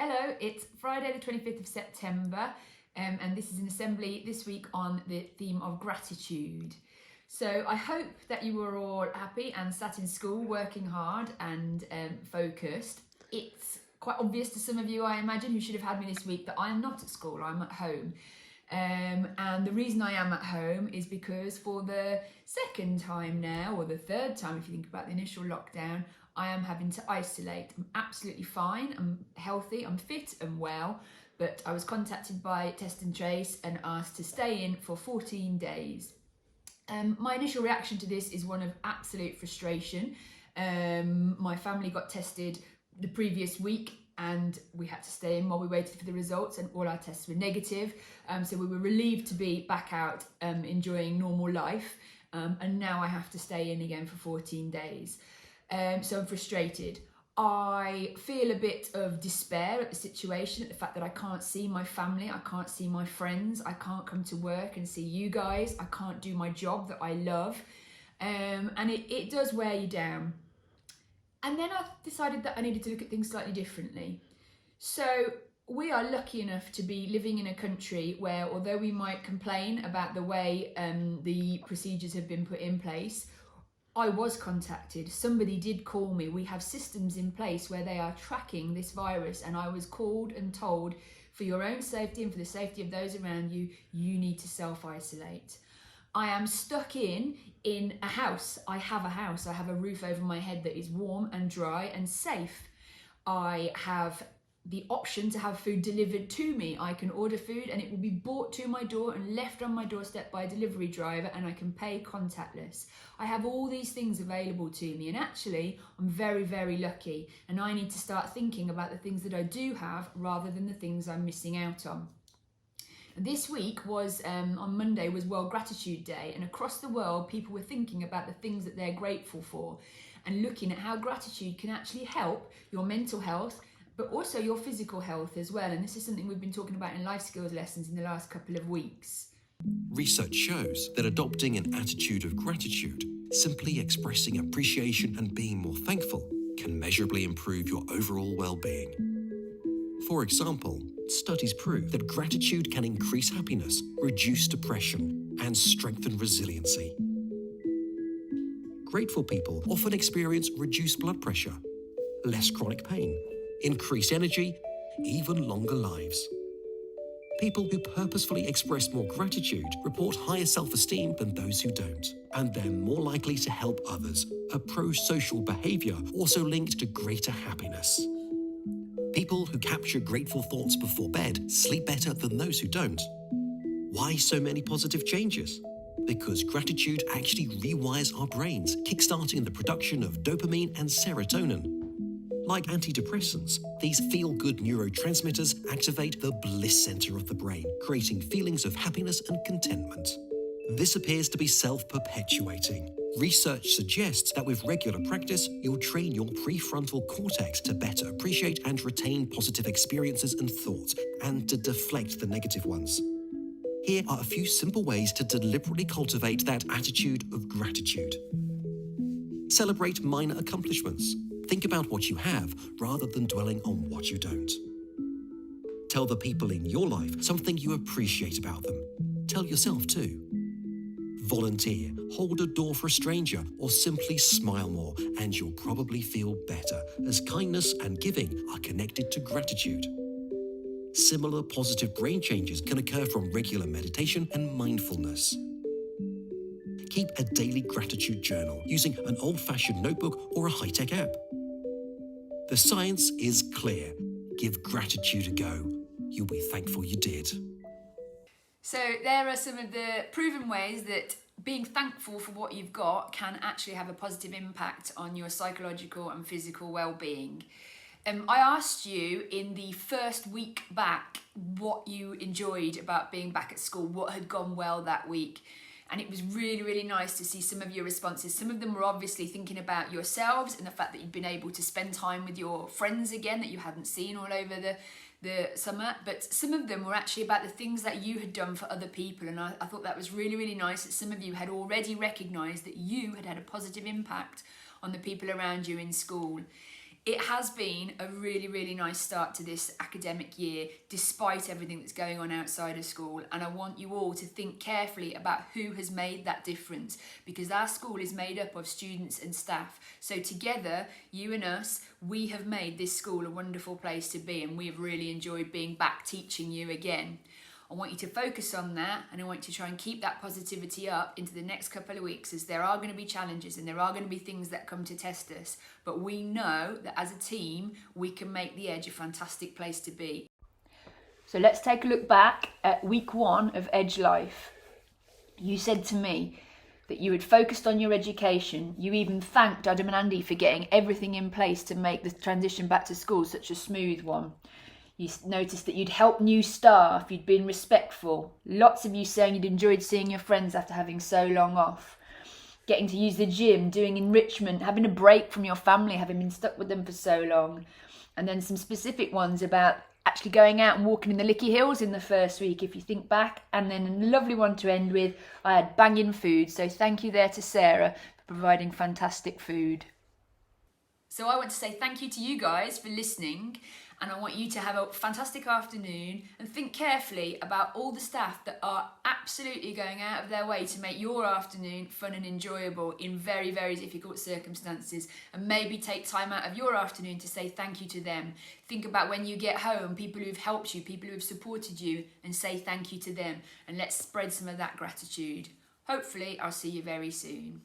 Hello, it's Friday the 25th of September and this is an assembly this week on the theme of gratitude. So I hope that you were all happy and sat in school working hard and focused. It's quite obvious to some of you, I imagine, who should have had me this week that I am not at school, I'm at home. And the reason I am at home is because for the second time now, or the third time if you think about the initial lockdown, I am having to isolate. I'm absolutely fine, I'm healthy, I'm fit and well, but I was contacted by Test and Trace and asked to stay in for 14 days. My initial reaction to this is one of absolute frustration. My family got tested the previous week and we had to stay in while we waited for the results, and all our tests were negative. So we were relieved to be back out enjoying normal life, and now I have to stay in again for 14 days. So I'm frustrated. I feel a bit of despair at the situation, at the fact that I can't see my family, I can't see my friends, I can't come to work and see you guys, I can't do my job that I love, and it does wear you down. And then I decided that I needed to look at things slightly differently. So we are lucky enough to be living in a country where, although we might complain about the way the procedures have been put in place, I was contacted, somebody did call me. We have systems in place where they are tracking this virus, and I was called and told, for your own safety and for the safety of those around you, you need to self-isolate. I am stuck in a house. I have a house. I have a roof over my head that is warm and dry and safe. I have the option to have food delivered to me. I can order food and it will be brought to my door and left on my doorstep by a delivery driver, and I can pay contactless. I have all these things available to me, and actually I'm very, very lucky, and I need to start thinking about the things that I do have rather than the things I'm missing out on. This week was, on Monday, was World Gratitude Day, and across the world people were thinking about the things that they're grateful for and looking at how gratitude can actually help your mental health, but also your physical health as well. And this is something we've been talking about in life skills lessons in the last couple of weeks. Research shows that adopting an attitude of gratitude, simply expressing appreciation and being more thankful, can measurably improve your overall well-being. For example, studies prove that gratitude can increase happiness, reduce depression, and strengthen resiliency. Grateful people often experience reduced blood pressure, less chronic pain, increased energy, even longer lives. People who purposefully express more gratitude report higher self-esteem than those who don't, and they're more likely to help others, a pro-social behavior also linked to greater happiness. People who capture grateful thoughts before bed sleep better than those who don't. Why so many positive changes? Because gratitude actually rewires our brains, kickstarting the production of dopamine and serotonin. Like antidepressants, these feel-good neurotransmitters activate the bliss center of the brain, creating feelings of happiness and contentment. This appears to be self-perpetuating. Research suggests that with regular practice, you'll train your prefrontal cortex to better appreciate and retain positive experiences and thoughts, and to deflect the negative ones. Here are a few simple ways to deliberately cultivate that attitude of gratitude. Celebrate minor accomplishments. Think about what you have rather than dwelling on what you don't. Tell the people in your life something you appreciate about them. Tell yourself too. Volunteer, hold a door for a stranger, or simply smile more, and you'll probably feel better, as kindness and giving are connected to gratitude. Similar positive brain changes can occur from regular meditation and mindfulness. Keep a daily gratitude journal using an old-fashioned notebook or a high-tech app. The science is clear. Give gratitude a go. You'll be thankful you did. So there are some of the proven ways that being thankful for what you've got can actually have a positive impact on your psychological and physical well-being. I asked you in the first week back what you enjoyed about being back at school, what had gone well that week. And it was really, really nice to see some of your responses. Some of them were obviously thinking about yourselves and the fact that you'd been able to spend time with your friends again that you hadn't seen all over the summer. But some of them were actually about the things that you had done for other people. And I thought that was really, really nice that some of you had already recognised that you had had a positive impact on the people around you in school. It has been a really, really nice start to this academic year, despite everything that's going on outside of school. And I want you all to think carefully about who has made that difference, because our school is made up of students and staff. So together, you and us, we have made this school a wonderful place to be, and we have really enjoyed being back teaching you again. I want you to focus on that, and I want you to try and keep that positivity up into the next couple of weeks, as there are going to be challenges and there are going to be things that come to test us. But we know that as a team, we can make the Edge a fantastic place to be. So let's take a look back at week 1 of Edge Life. You said to me that you had focused on your education. You even thanked Adam and Andy for getting everything in place to make the transition back to school such a smooth one. You noticed that you'd helped new staff, you'd been respectful. Lots of you saying you'd enjoyed seeing your friends after having so long off. Getting to use the gym, doing enrichment, having a break from your family, having been stuck with them for so long. And then some specific ones about actually going out and walking in the Lickey Hills in the first week, if you think back. And then a lovely one to end with, I had banging food. So thank you there to Sarah for providing fantastic food. So I want to say thank you to you guys for listening. And I want you to have a fantastic afternoon and think carefully about all the staff that are absolutely going out of their way to make your afternoon fun and enjoyable in very, very difficult circumstances. And maybe take time out of your afternoon to say thank you to them. Think about when you get home, people who've helped you, people who have supported you, and say thank you to them. And let's spread some of that gratitude. Hopefully, I'll see you very soon.